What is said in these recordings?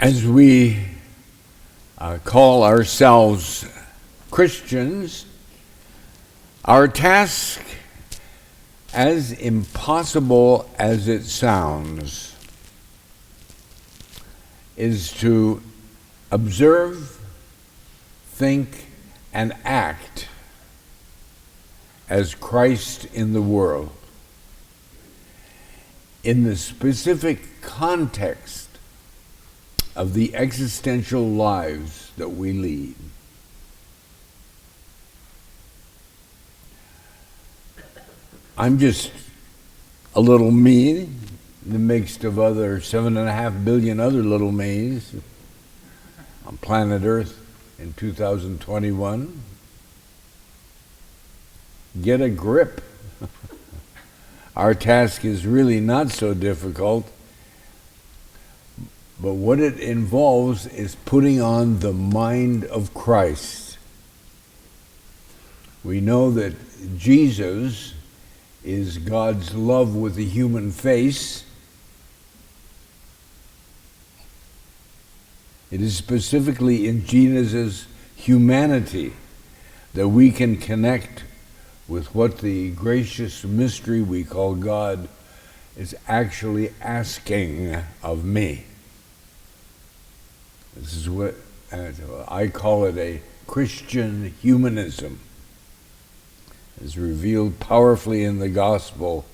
As we call ourselves Christians, our task, as impossible as it sounds, is to observe, think, and act as Christ in the world, in the specific context of the existential lives that we lead. I'm just a little me, in the midst of other 7.5 billion other little me's on planet Earth in 2021. Get a grip. Our task is really not so difficult, but what it involves is putting on the mind of Christ. We know that Jesus is God's love with a human face. It is specifically in Jesus' humanity that we can connect with what the gracious mystery we call God is actually asking of me. This is what I call it, a Christian humanism. It's revealed powerfully in the gospel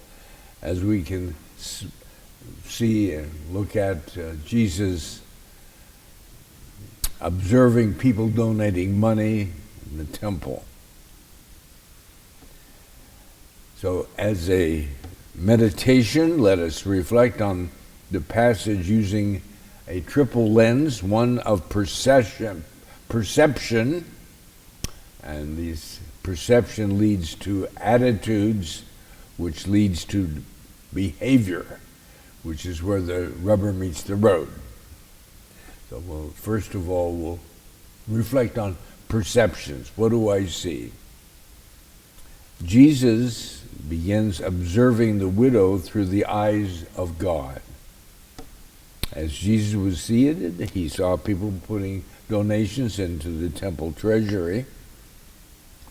as we can see and look at Jesus observing people donating money in the temple. So as a meditation, let us reflect on the passage using a triple lens, one of perception, and this perception leads to attitudes, which leads to behavior, which is where the rubber meets the road. So first of all, we'll reflect on perceptions. What do I see? Jesus begins observing the widow through the eyes of God. As Jesus was seated, he saw people putting donations into the temple treasury,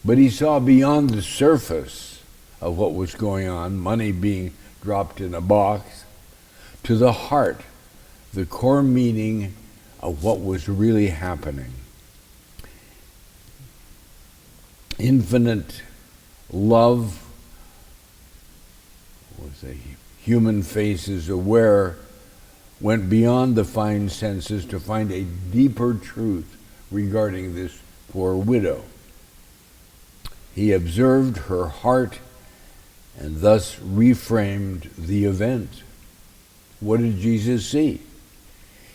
but he saw beyond the surface of what was going on, money being dropped in a box, to the heart, the core meaning of what was really happening. Infinite love, was a human face is aware, went beyond the fine senses to find a deeper truth regarding this poor widow. He observed her heart and thus reframed the event. What did Jesus see?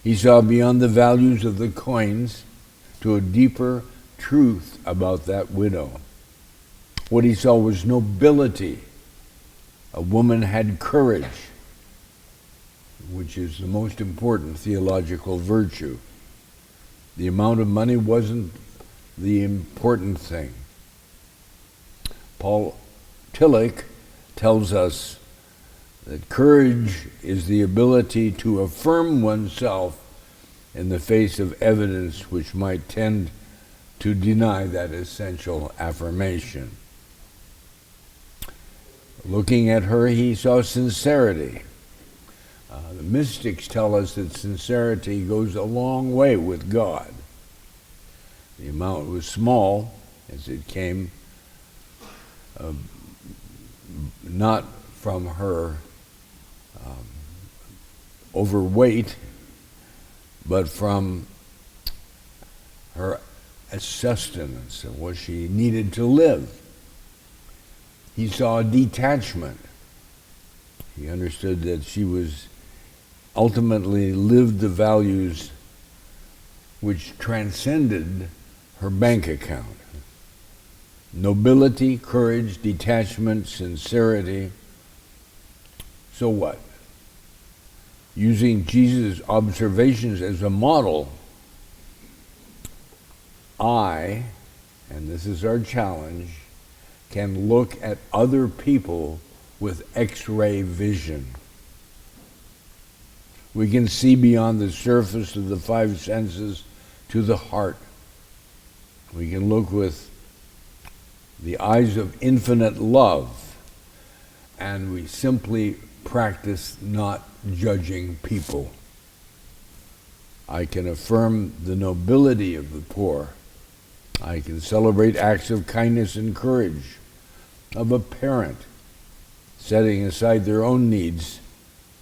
He saw beyond the values of the coins to a deeper truth about that widow. What he saw was nobility. A woman had courage, which is the most important theological virtue. The amount of money wasn't the important thing. Paul Tillich tells us that courage is the ability to affirm oneself in the face of evidence which might tend to deny that essential affirmation. Looking at her, he saw sincerity. The mystics tell us that sincerity goes a long way with God. The amount was small as it came not from her overweight, but from her sustenance and what she needed to live. He saw detachment. He understood that she was ultimately lived the values which transcended her bank account. Nobility, courage, detachment, sincerity. So what? Using Jesus' observations as a model, I, and this is our challenge, can look at other people with X-ray vision. We can see beyond the surface of the five senses to the heart. We can look with the eyes of infinite love, and we simply practice not judging people. I can affirm the nobility of the poor. I can celebrate acts of kindness and courage of a parent setting aside their own needs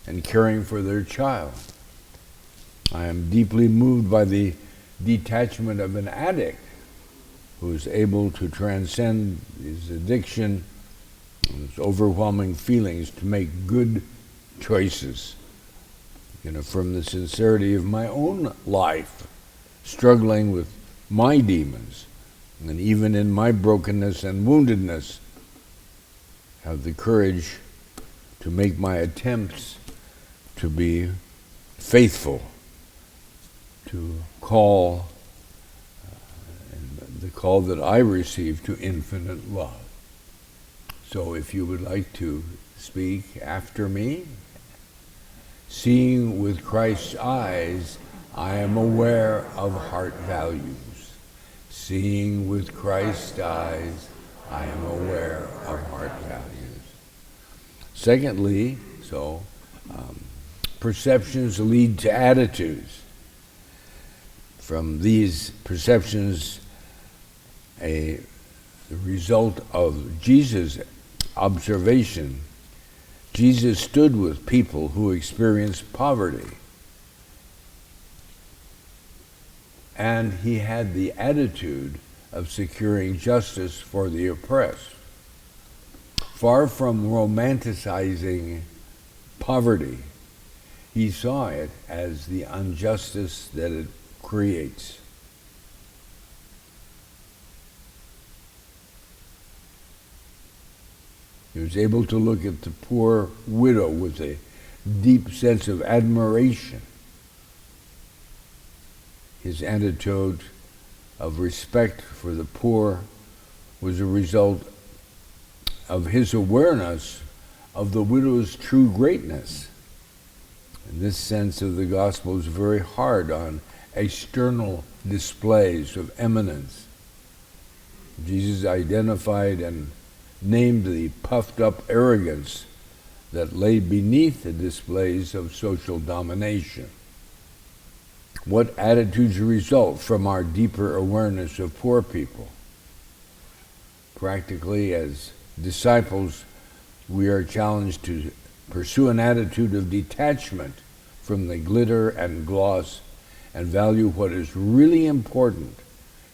and caring for their child. I am deeply moved by the detachment of an addict who is able to transcend his addiction and his overwhelming feelings to make good choices. I can affirm the sincerity of my own life, struggling with my demons, and even in my brokenness and woundedness, have the courage to make my attempts to be faithful, to call, the call that I received to infinite love. So if you would like to speak after me, seeing with Christ's eyes, I am aware of heart values. Seeing with Christ's eyes, I am aware of heart values. Secondly, perceptions lead to attitudes. From these perceptions, the result of Jesus' observation, Jesus stood with people who experienced poverty. And he had the attitude of securing justice for the oppressed. Far from romanticizing poverty, he saw it as the injustice that it creates. He was able to look at the poor widow with a deep sense of admiration. His attitude of respect for the poor was a result of his awareness of the widow's true greatness. And this sense of the gospel is very hard on external displays of eminence. Jesus identified and named the puffed up arrogance that lay beneath the displays of social domination. What attitudes result from our deeper awareness of poor people? Practically, as disciples, we are challenged to pursue an attitude of detachment from the glitter and gloss and value what is really important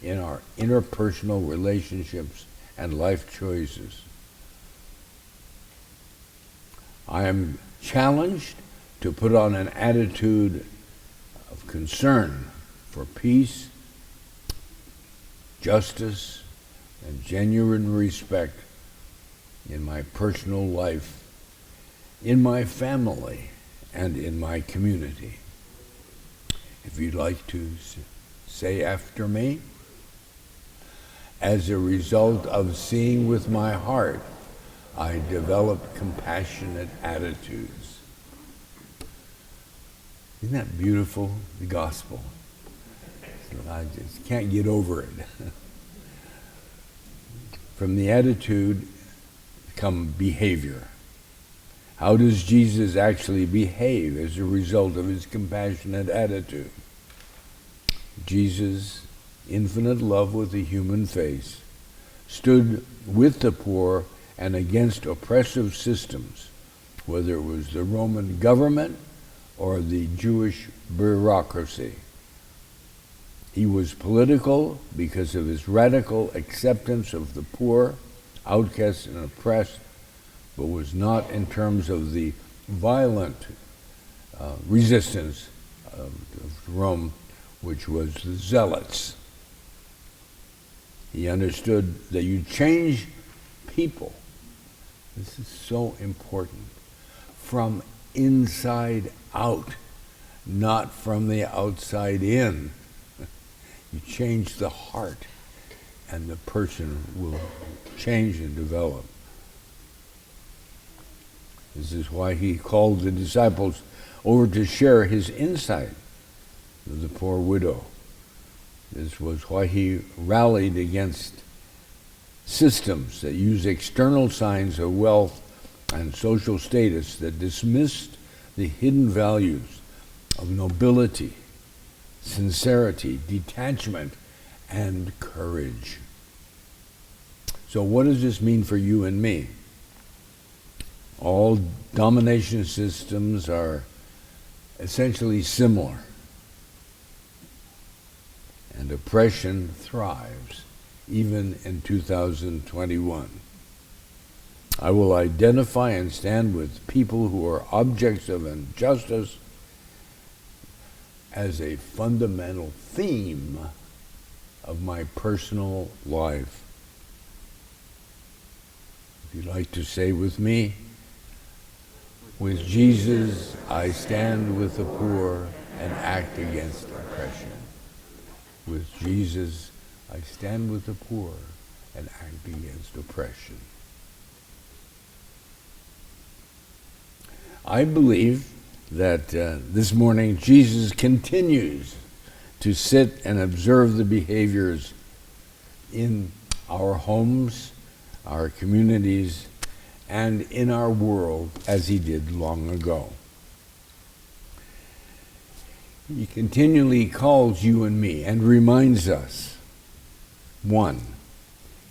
in our interpersonal relationships and life choices. I am challenged to put on an attitude of concern for peace, justice, and genuine respect in my personal life, in my family, and in my community. If you'd like to say after me, as a result of seeing with my heart, I developed compassionate attitudes. Isn't that beautiful, the gospel? I just can't get over it. From the attitude come behavior. How does Jesus actually behave as a result of his compassionate attitude? Jesus, infinite love with a human face, stood with the poor and against oppressive systems, whether it was the Roman government or the Jewish bureaucracy. He was political because of his radical acceptance of the poor, outcasts, and oppressed, but was not in terms of the violent resistance of Rome, which was the zealots. He understood that you change people, this is so important, from inside out, not from the outside in. You change the heart, and the person will change and develop. This is why he called the disciples over to share his insight with the poor widow. This was why he rallied against systems that use external signs of wealth and social status that dismissed the hidden values of nobility, sincerity, detachment, and courage. So what does this mean for you and me? All domination systems are essentially similar, and oppression thrives even in 2021. I will identify and stand with people who are objects of injustice as a fundamental theme of my personal life. If you'd like to say with me, with Jesus, I stand with the poor and act against oppression. With Jesus, I stand with the poor and act against oppression. I believe that this morning Jesus continues to sit and observe the behaviors in our homes, our communities, and in our world as he did long ago. He continually calls you and me and reminds us, one,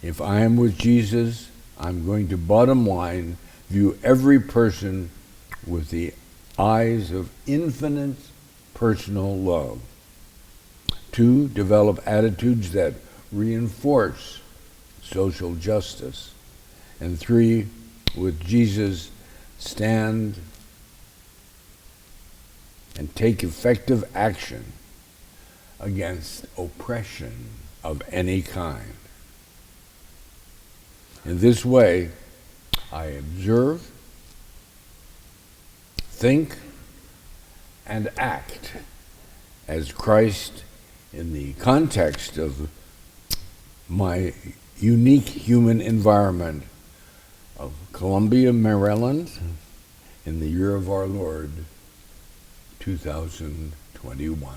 if I am with Jesus, I'm going to bottom line view every person with the eyes of infinite personal love. Two, develop attitudes that reinforce social justice. And three, with Jesus, stand and take effective action against oppression of any kind. In this way, I observe, think, and act as Christ in the context of my unique human environment of Columbia, Maryland, in the year of our Lord, 2021.